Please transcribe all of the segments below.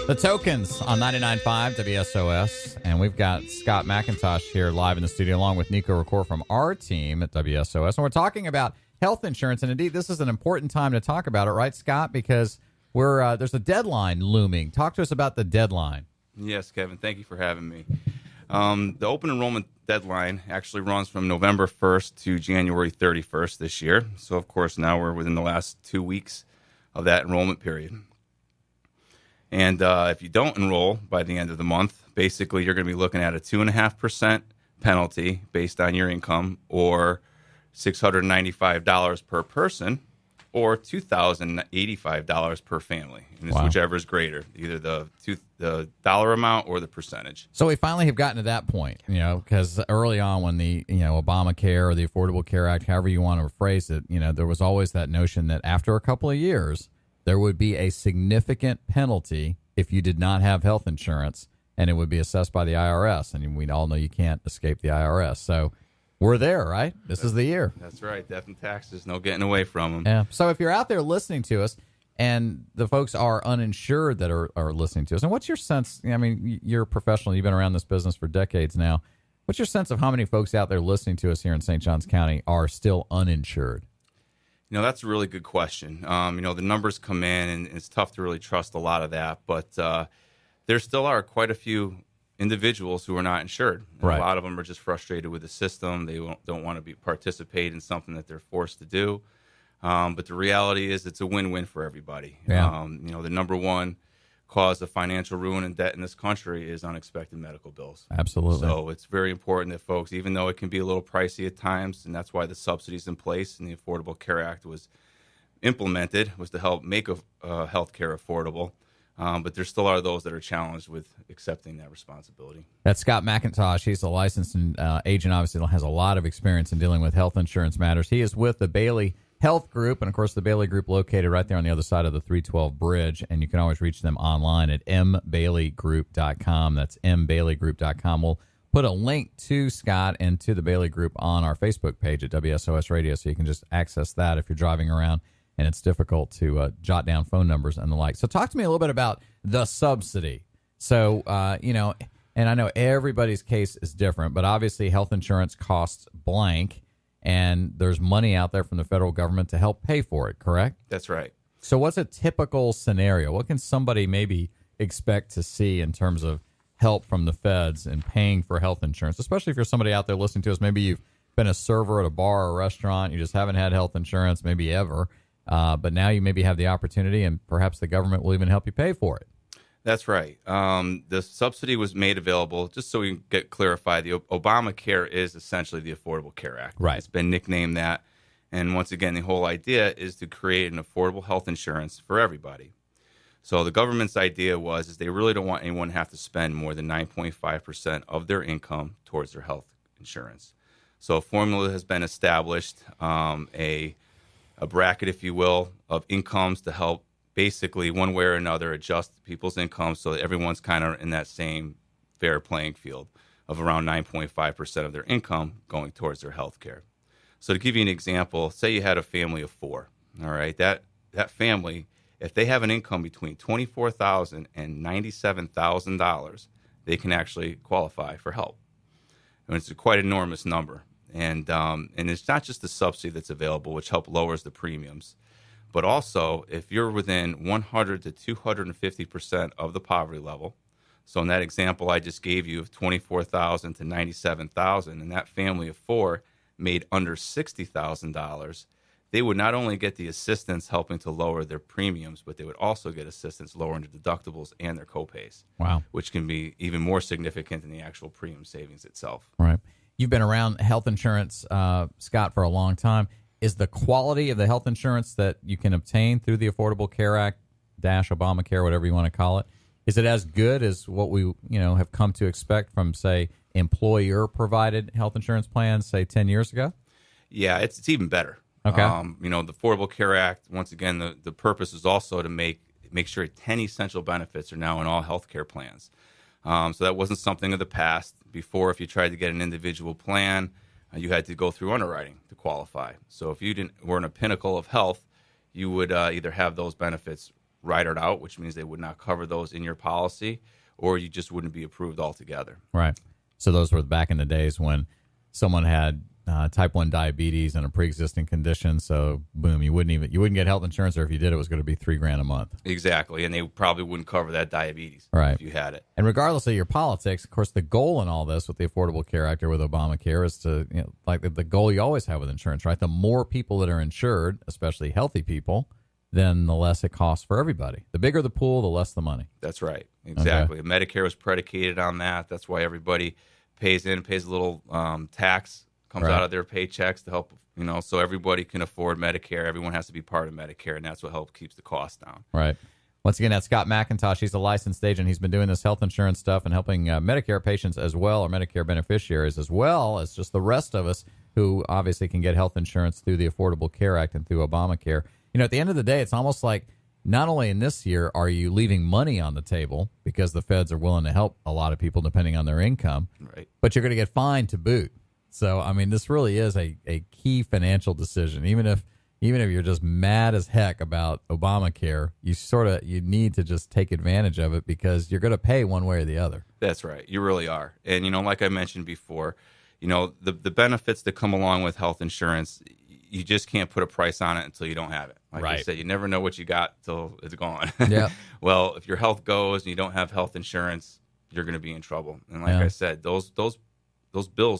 The Tokens on 99.5 WSOS, and we've got Scott McIntosh here live in the studio along with Nico Record from our team at WSOS, and we're talking about health insurance, and indeed this is an important time to talk about it, right, Scott? Because there's a deadline looming. Talk to us about the deadline. Yes, Kevin, thank you for having me. The open enrollment deadline actually runs from November 1st to January 31st this year, so of course now we're within the last 2 weeks of that enrollment period. And if you don't enroll by the end of the month, basically you're going to be looking at a 2.5% penalty based on your income, or $695 per person, or $2,085 per family. And it's whichever is greater, either the dollar amount or the percentage. So we finally have gotten to that point, because early on when the Obamacare or the Affordable Care Act, however you want to phrase it, there was always that notion that after a couple of years, there would be a significant penalty if you did not have health insurance, and it would be assessed by the IRS. And we all know you can't escape the IRS. So we're there, right? This is the year. That's right. Death and taxes, no getting away from them. Yeah. So if you're out there listening to us, and the folks are uninsured that are listening to us, and what's your sense? I mean, you're a professional. You've been around this business for decades now. What's your sense of how many folks out there listening to us here in St. Johns County are still uninsured? That's a really good question. The numbers come in, and it's tough to really trust a lot of that. But there still are quite a few individuals who are not insured. Right. A lot of them are just frustrated with the system. They don't want to participate in something that they're forced to do. But the reality is it's a win-win for everybody. Yeah. The number one cause of financial ruin and debt in this country is unexpected medical bills. Absolutely. So it's very important that folks, even though it can be a little pricey at times, and that's why the subsidies in place and the Affordable Care Act was implemented, was to help make health care affordable. But there still are those that are challenged with accepting that responsibility. That's Scott McIntosh. He's a licensed agent, obviously has a lot of experience in dealing with health insurance matters. He is with the Bailey Health Group, and of course the Bailey Group located right there on the other side of the 312 bridge, and you can always reach them online at mbaileygroup.com. That's mbaileygroup.com. We'll put a link to Scott and to the Bailey Group on our Facebook page at WSOS Radio, so you can just access that if you're driving around and it's difficult to jot down phone numbers and the like. So talk to me a little bit about the subsidy. So, and I know everybody's case is different, but obviously health insurance costs blank, and there's money out there from the federal government to help pay for it, correct? That's right. So what's a typical scenario? What can somebody maybe expect to see in terms of help from the feds in paying for health insurance, especially if you're somebody out there listening to us? Maybe you've been a server at a bar or a restaurant, you just haven't had health insurance maybe ever, but now you maybe have the opportunity, and perhaps the government will even help you pay for it. That's right. The subsidy was made available, just so we can get clarified, the Obamacare is essentially the Affordable Care Act. Right. It's been nicknamed that. And once again, the whole idea is to create an affordable health insurance for everybody. So the government's idea is they really don't want anyone to have to spend more than 9.5% of their income towards their health insurance. So a formula has been established, a bracket, if you will, of incomes to help basically one way or another adjust people's income so that everyone's kind of in that same fair playing field of around 9.5% of their income going towards their health care. So to give you an example, say you had a family of four, all right? That family, if they have an income between $24,000 and $97,000, they can actually qualify for help. And it's a quite enormous number. And it's not just the subsidy that's available, which lowers the premiums, but also if you're within 100 to 250% of the poverty level. So in that example I just gave you of $24,000 to $97,000, and that family of four made under $60,000, they would not only get the assistance helping to lower their premiums, but they would also get assistance lowering their deductibles and their copays. Wow. Which can be even more significant than the actual premium savings itself. Right. You've been around health insurance, Scott, for a long time. Is the quality of the health insurance that you can obtain through the Affordable Care Act, Obamacare, whatever you want to call it, is it as good as what we have come to expect from, say, employer-provided health insurance plans, say, 10 years ago? Yeah, it's even better. Okay. The Affordable Care Act, once again, the purpose is also to make sure 10 essential benefits are now in all healthcare plans. So that wasn't something of the past. Before, if you tried to get an individual plan, you had to go through underwriting to qualify. So if you were in a pinnacle of health, you would either have those benefits ride it out, which means they would not cover those in your policy, or you just wouldn't be approved altogether. Right. So those were back in the days when someone had type 1 diabetes and a pre-existing condition. So boom, you wouldn't get health insurance, or if you did, it was going to be $3,000 a month. Exactly. And they probably wouldn't cover that diabetes if you had it. And regardless of your politics, of course, the goal in all this with the Affordable Care Act or with Obamacare is to, like the goal you always have with insurance, right? The more people that are insured, especially healthy people, then the less it costs for everybody. The bigger the pool, the less the money. That's right. Exactly. Okay. Medicare was predicated on that. That's why everybody pays a little tax, comes out of their paychecks to help, so everybody can afford Medicare. Everyone has to be part of Medicare, and that's what helps keeps the cost down. Right. Once again, that's Scott McIntosh. He's a licensed agent. He's been doing this health insurance stuff and helping Medicare patients as well, or Medicare beneficiaries, as well as just the rest of us who obviously can get health insurance through the Affordable Care Act and through Obamacare. At the end of the day, it's almost like not only in this year are you leaving money on the table because the feds are willing to help a lot of people depending on their income, right, but you're going to get fined to boot. So, I mean, this really is a key financial decision. Even if you're just mad as heck about Obamacare, you need to just take advantage of it because you're going to pay one way or the other. That's right. You really are. And, like I mentioned before, the benefits that come along with health insurance, you just can't put a price on it until you don't have it. Like I said, you never know what you got till it's gone. Yeah. Well, if your health goes and you don't have health insurance, you're going to be in trouble. And like I said, those bills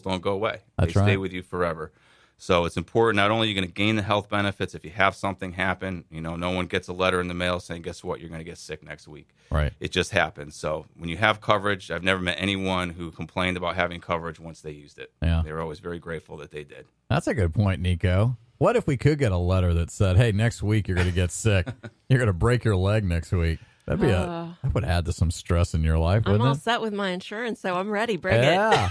don't go away. They stay with you forever. So it's important. Not only are you going to gain the health benefits if you have something happen, no one gets a letter in the mail saying, guess what, you're going to get sick next week. Right. It just happens. So when you have coverage, I've never met anyone who complained about having coverage once they used it. Yeah. They were always very grateful that they did. That's a good point, Nico. What if we could get a letter that said, hey, next week you're going to get sick. You're going to break your leg next week. That would add to some stress in your life, wouldn't it? I'm all set with my insurance, so I'm ready. Bring it.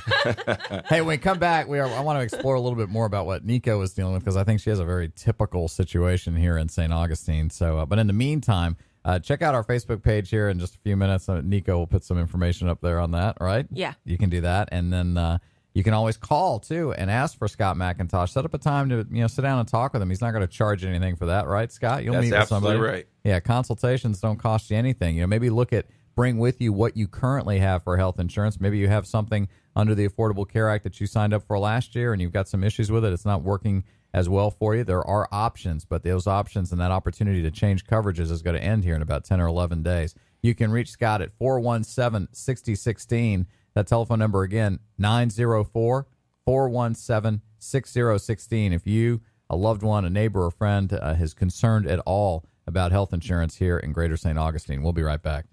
Hey, when we come back, I want to explore a little bit more about what Nico is dealing with because I think she has a very typical situation here in St. Augustine. So, but in the meantime, check out our Facebook page here in just a few minutes. Nico will put some information up there on that, right? Yeah. You can do that. And then you can always call, too, and ask for Scott McIntosh. Set up a time to sit down and talk with him. He's not going to charge anything for that, right, Scott? You'll meet with somebody. That's absolutely right. Yeah, consultations don't cost you anything. Maybe bring with you what you currently have for health insurance. Maybe you have something under the Affordable Care Act that you signed up for last year and you've got some issues with it. It's not working as well for you. There are options, but those options and that opportunity to change coverages is going to end here in about 10 or 11 days. You can reach Scott at 417-6016. That telephone number again, 904-417-6016. If you, a loved one, a neighbor, or friend is concerned at all about health insurance here in Greater St. Augustine. We'll be right back.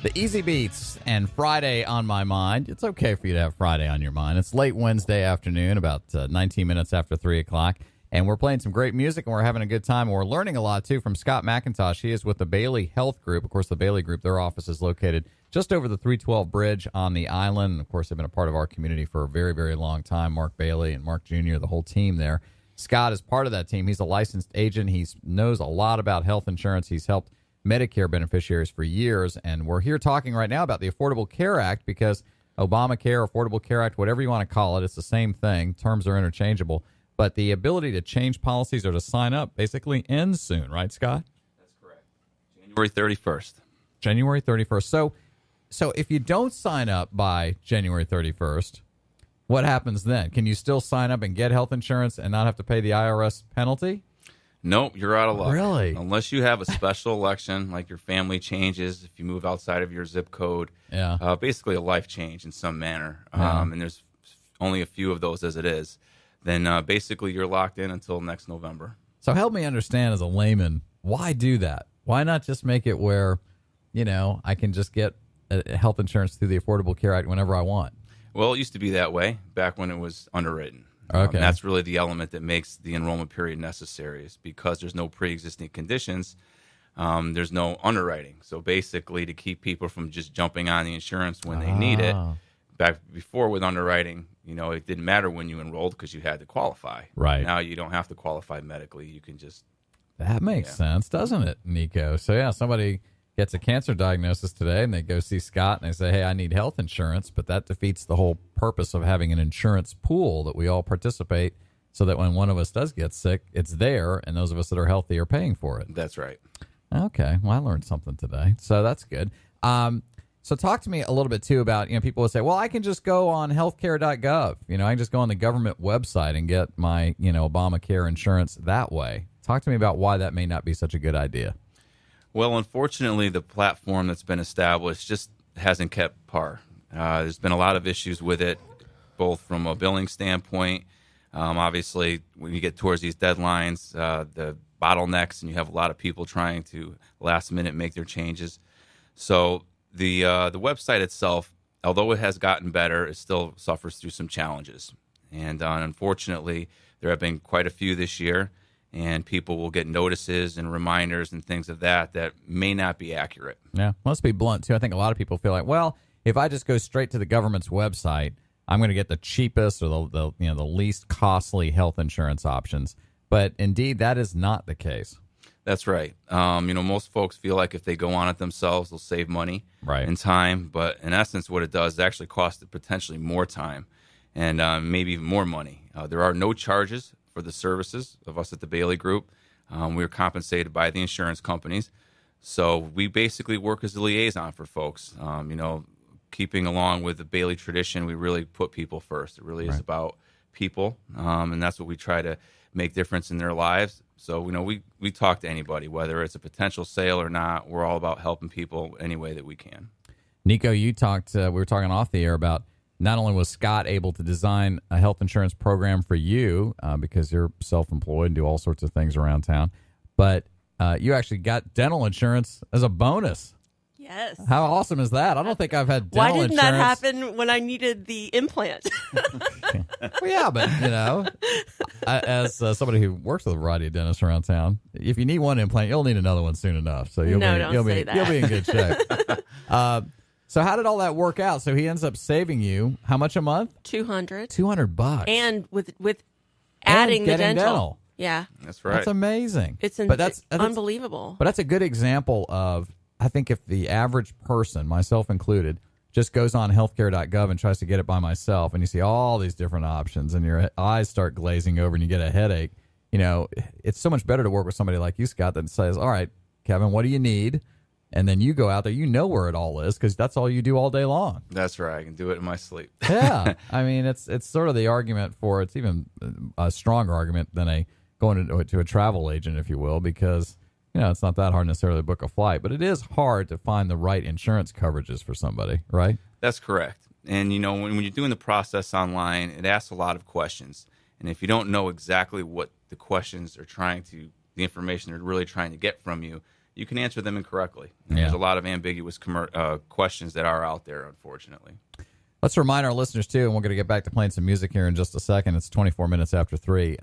The Easy Beats and Friday on my mind. It's okay for you to have Friday on your mind. It's late Wednesday afternoon, about 19 minutes after 3 o'clock. And we're playing some great music, and we're having a good time. And we're learning a lot, too, from Scott McIntosh. He is with the Bailey Health Group. Of course, the Bailey Group, their office is located just over the 312 bridge on the island. And, of course, they've been a part of our community for a very, very long time. Mark Bailey and Mark Jr., the whole team there. Scott is part of that team. He's a licensed agent. He knows a lot about health insurance. He's helped Medicare beneficiaries for years. And we're here talking right now about the Affordable Care Act because Obamacare, Affordable Care Act, whatever you want to call it, it's the same thing. Terms are interchangeable. But the ability to change policies or to sign up basically ends soon, right, Scott? That's correct. January 31st. January 31st. So if you don't sign up by January 31st, what happens then? Can you still sign up and get health insurance and not have to pay the IRS penalty? Nope, you're out of luck. Really? Unless you have a special election, like your family changes, if you move outside of your zip code. Yeah. Basically a life change in some manner. And there's only a few of those as it is. Then basically you're locked in until next November. So help me understand as a layman, why do that? Why not just make it where, I can just get health insurance through the Affordable Care Act whenever I want? Well, it used to be that way back when it was underwritten. Okay. That's really the element that makes the enrollment period necessary is because there's no pre-existing conditions. There's no underwriting. So basically to keep people from just jumping on the insurance when they need it. Back before with underwriting, it didn't matter when you enrolled because you had to qualify. Right. Now you don't have to qualify medically. You can just... That makes sense, doesn't it, Nico? So, yeah, somebody gets a cancer diagnosis today and they go see Scott and they say, hey, I need health insurance, but that defeats the whole purpose of having an insurance pool that we all participate so that when one of us does get sick, it's there and those of us that are healthy are paying for it. That's right. Okay. Well, I learned something today, so that's good. So talk to me a little bit, too, about, people will say, well, I can just go on healthcare.gov. I can just go on the government website and get my, Obamacare insurance that way. Talk to me about why that may not be such a good idea. Well, unfortunately, the platform that's been established just hasn't kept par. There's been a lot of issues with it, both from a billing standpoint. Obviously, when you get towards these deadlines, the bottlenecks, and you have a lot of people trying to last minute make their changes. So the website itself, although it has gotten better, it still suffers through some challenges. And unfortunately, there have been quite a few this year. And people will get notices and reminders and things of that may not be accurate. Yeah, let's be blunt, too. I think a lot of people feel like, well, if I just go straight to the government's website, I'm going to get the cheapest or the least costly health insurance options. But indeed, that is not the case. That's right. Most folks feel like if they go on it themselves, they'll save money and time. But in essence, what it does is actually cost potentially more time and maybe even more money. There are no charges for the services of us at the Bailey Group. We are compensated by the insurance companies. So we basically work as a liaison for folks. Keeping along with the Bailey tradition, we really put people first. It really is about people, and that's what we try to make difference in their lives. So, we talk to anybody, whether it's a potential sale or not. We're all about helping people any way that we can. Nico, we were talking off the air about not only was Scott able to design a health insurance program for you because you're self-employed and do all sorts of things around town, but you actually got dental insurance as a bonus. Yes. How awesome is that? I don't think I've had dental insurance. Why didn't that happen when I needed the implant? Well, yeah, but, as somebody who works with a variety of dentists around town, if you need one implant, you'll need another one soon enough. So you'll be in good shape. So how did all that work out? So he ends up saving you how much a month? $200. And with adding the dental. Yeah. That's right. That's amazing. That's unbelievable. But that's a good example of, I think if the average person, myself included, just goes on healthcare.gov and tries to get it by myself, and you see all these different options and your eyes start glazing over and you get a headache, it's so much better to work with somebody like you, Scott, that says, all right, Kevin, what do you need? And then you go out there, where it all is because that's all you do all day long. That's right. I can do it in my sleep. Yeah. I mean, it's sort of the argument for, it's even a stronger argument than going to a travel agent, if you will, because, it's not that hard necessarily to book a flight, but it is hard to find the right insurance coverages for somebody, right? That's correct. And, when you're doing the process online, it asks a lot of questions. And if you don't know exactly what the questions are the information they're really trying to get from you, you can answer them incorrectly. And there's a lot of ambiguous questions that are out there, unfortunately. Let's remind our listeners, too, and we're going to get back to playing some music here in just a second. It's 24 minutes after 3.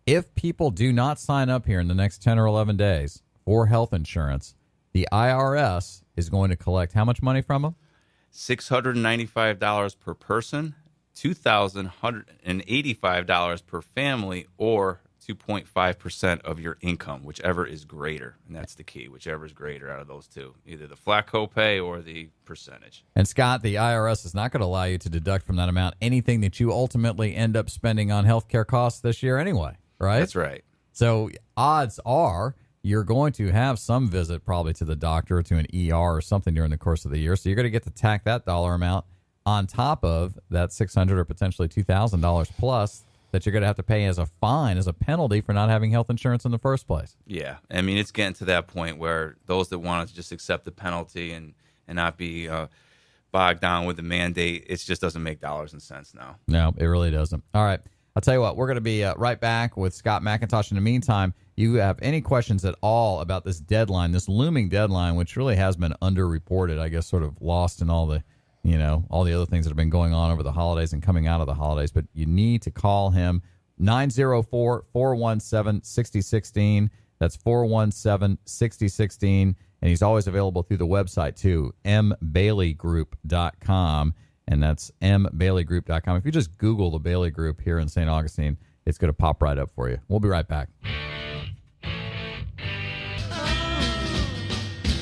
If people do not sign up here in the next 10 or 11 days for health insurance, the IRS is going to collect how much money from them? $695 per person, $2,185 per family, or 2.5% of your income, whichever is greater. And that's the key, whichever is greater out of those two, either the flat copay or the percentage. And Scott, the IRS is not going to allow you to deduct from that amount anything that you ultimately end up spending on healthcare costs this year anyway, right? That's right. So odds are you're going to have some visit probably to the doctor or to an ER or something during the course of the year. So you're going to get to tack that dollar amount on top of that $600 or potentially $2,000 plus that you're going to have to pay as a fine, as a penalty for not having health insurance in the first place. Yeah. I mean, it's getting to that point where those that want to just accept the penalty and not be bogged down with the mandate, it just doesn't make dollars and cents now. No, it really doesn't. All right. I'll tell you what, we're going to be right back with Scott McIntosh. In the meantime, you have any questions at all about this deadline, this looming deadline, which really has been underreported, I guess, sort of lost in all the other things that have been going on over the holidays and coming out of the holidays. But you need to call him, 904-417-6016. That's 417-6016. And he's always available through the website, too, mbailleygroup.com. And that's mbailleygroup.com. If you just Google the Bailey Group here in St. Augustine, it's going to pop right up for you. We'll be right back.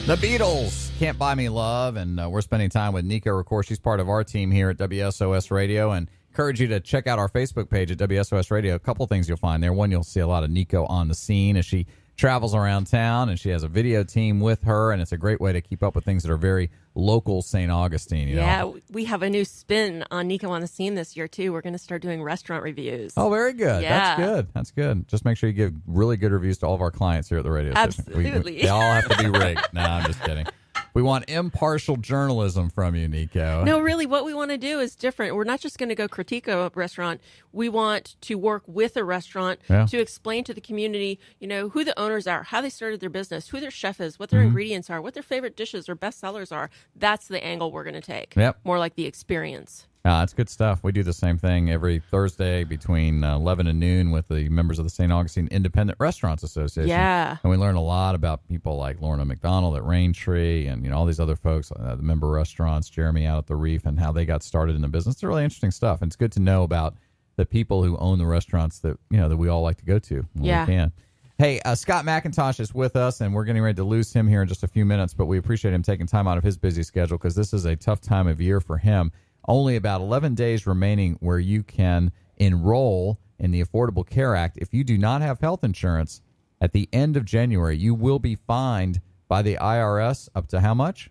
The Beatles, Can't Buy Me Love, and we're spending time with Nico Record. She's part of our team here at WSOS Radio, and encourage you to check out our Facebook page at WSOS Radio. A couple things you'll find there. One, you'll see a lot of Nico on the scene as she travels around town, and she has a video team with her, and it's a great way to keep up with things that are very local St. Augustine. You know? We have a new spin on Nico on the Scene this year, too. We're going to start doing restaurant reviews. Oh, very good. Yeah. That's good. Just make sure you give really good reviews to all of our clients here at the radio station. Absolutely. They all have to be rigged. No, I'm just kidding. We want impartial journalism from you, Nico. No, really, what we want to do is different. We're not just going to go critique a restaurant. We want to work with a restaurant to explain to the community, who the owners are, how they started their business, who their chef is, what their ingredients are, what their favorite dishes or best sellers are. That's the angle we're going to take. Yep. More like the experience. That's good stuff. We do the same thing every Thursday between 11 and noon with the members of the St. Augustine Independent Restaurants Association. Yeah. And we learn a lot about people like Lorna McDonald at Raintree and all these other folks, the member restaurants, Jeremy out at the Reef, and how they got started in the business. It's really interesting stuff. And it's good to know about the people who own the restaurants that that we all like to go to when we can. Hey, Scott McIntosh is with us, and we're getting ready to lose him here in just a few minutes, but we appreciate him taking time out of his busy schedule because this is a tough time of year for him. Only about 11 days remaining where you can enroll in the Affordable Care Act. If you do not have health insurance at the end of January, you will be fined by the IRS up to how much?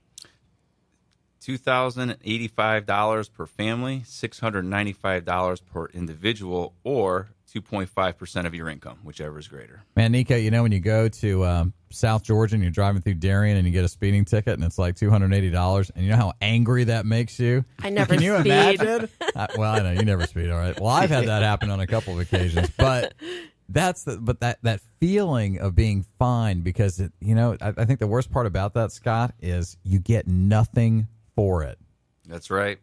$2,085 per family, $695 per individual, or 2.5% of your income, whichever is greater. Man, Nico, when you go to South Georgia and you're driving through Darien and you get a speeding ticket and it's like $280, and you know how angry that makes you? I never Can you speed. imagine? Well, I know you never speed, all right. Well, I've had that happen on a couple of occasions, but that feeling of being fined because I think the worst part about that, Scott, is you get nothing for it. That's right.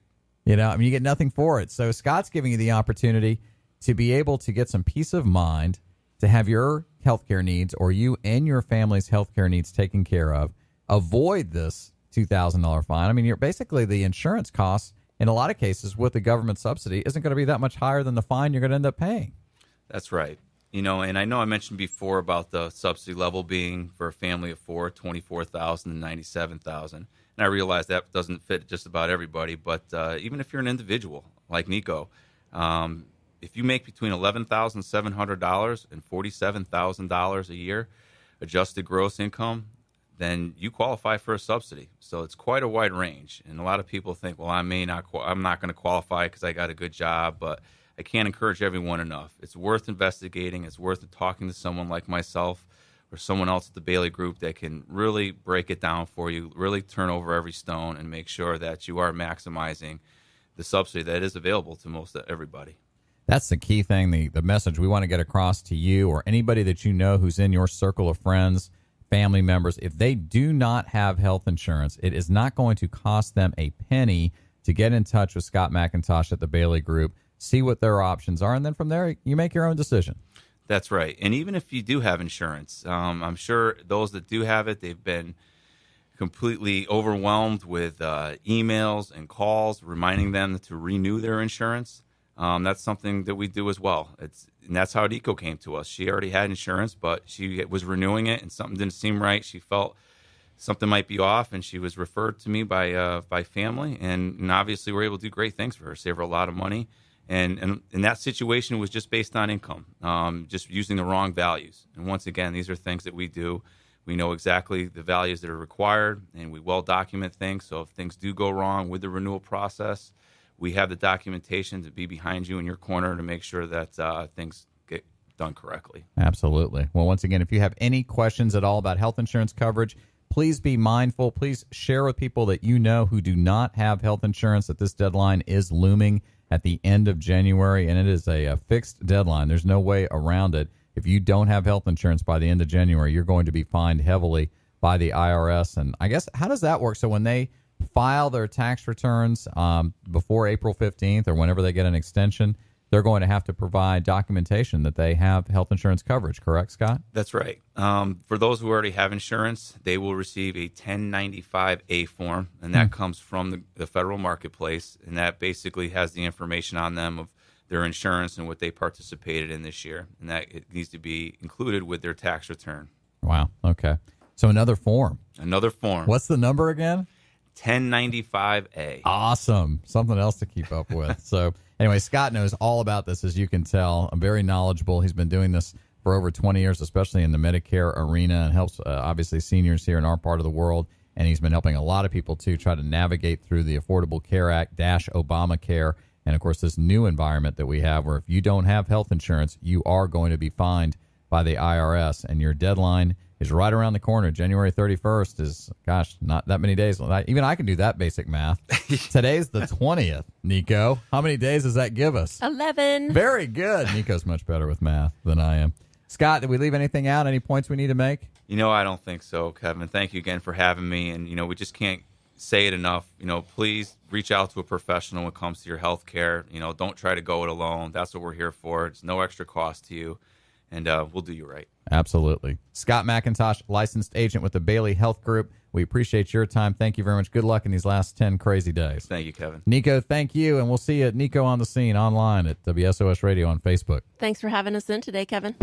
You get nothing for it. So Scott's giving you the opportunity to be able to get some peace of mind, to have your healthcare needs or you and your family's healthcare needs taken care of, avoid this $2,000 fine. I mean, you're basically the insurance costs in a lot of cases with the government subsidy isn't going to be that much higher than the fine you're going to end up paying. That's right. And I know I mentioned before about the subsidy level being for a family of four, $24,000 and $97,000. And I realize that doesn't fit just about everybody, but even if you're an individual like Nico, if you make between $11,700 and $47,000 a year adjusted gross income, then you qualify for a subsidy. So it's quite a wide range. And a lot of people think, well, I'm not going to qualify because I got a good job, but I can't encourage everyone enough. It's worth investigating. It's worth talking to someone like myself or someone else at the Bailey Group that can really break it down for you, really turn over every stone and make sure that you are maximizing the subsidy that is available to most everybody. That's the key thing, the message we want to get across to you or anybody that you know who's in your circle of friends, family members. If they do not have health insurance, it is not going to cost them a penny to get in touch with Scott McIntosh at the Bailey Group, see what their options are, and then from there, you make your own decision. That's right. And even if you do have insurance, I'm sure those that do have it, they've been completely overwhelmed with emails and calls reminding them to renew their insurance. That's something that we do as well. And that's how Nico came to us. She already had insurance, but she was renewing it, and something didn't seem right. She felt something might be off, and she was referred to me by family, and obviously we're able to do great things for her, save her a lot of money. And that situation was just based on income, just using the wrong values. And once again, these are things that we do. We know exactly the values that are required, and we well document things. So if things do go wrong with the renewal process, we have the documentation to be behind you in your corner to make sure that things get done correctly. Absolutely. Well, once again, if you have any questions at all about health insurance coverage, please be mindful. Please share with people that you know who do not have health insurance that this deadline is looming at the end of January, and it is a fixed deadline. There's no way around it. If you don't have health insurance by the end of January, you're going to be fined heavily by the IRS. And I guess, how does that work? So when they file their tax returns before April 15th or whenever they get an extension, they're going to have to provide documentation that they have health insurance coverage, correct, Scott? That's right. For those who already have insurance, they will receive a 1095A form, and that comes from the federal marketplace, and that basically has the information on them of their insurance and what they participated in this year, and that it needs to be included with their tax return. Wow. Okay. So another form. Another form. What's the number again? 1095A. Awesome. Something else to keep up with. So anyway, Scott knows all about this, as you can tell. I'm very knowledgeable. He's been doing this for over 20 years, especially in the Medicare arena, and helps obviously seniors here in our part of the world. And he's been helping a lot of people too try to navigate through the Affordable Care Act - Obamacare. And of course, this new environment that we have where if you don't have health insurance, you are going to be fined by the IRS, and your deadline is right around the corner. January 31st is, gosh, not that many days. Even I can do that basic math. Today's the 20th, Nico. How many days does that give us? 11. Very good. Nico's much better with math than I am. Scott, did we leave anything out? Any points we need to make? I don't think so, Kevin. Thank you again for having me. And, we just can't say it enough. Please reach out to a professional when it comes to your health care. Don't try to go it alone. That's what we're here for. It's no extra cost to you. And we'll do you right. Absolutely. Scott McIntosh, licensed agent with the Bailey Health Group. We appreciate your time. Thank you very much. Good luck in these last 10 crazy days. Thank you, Kevin. Nico, thank you. And we'll see you at Nico on the Scene online at WSOS Radio on Facebook. Thanks for having us in today, Kevin.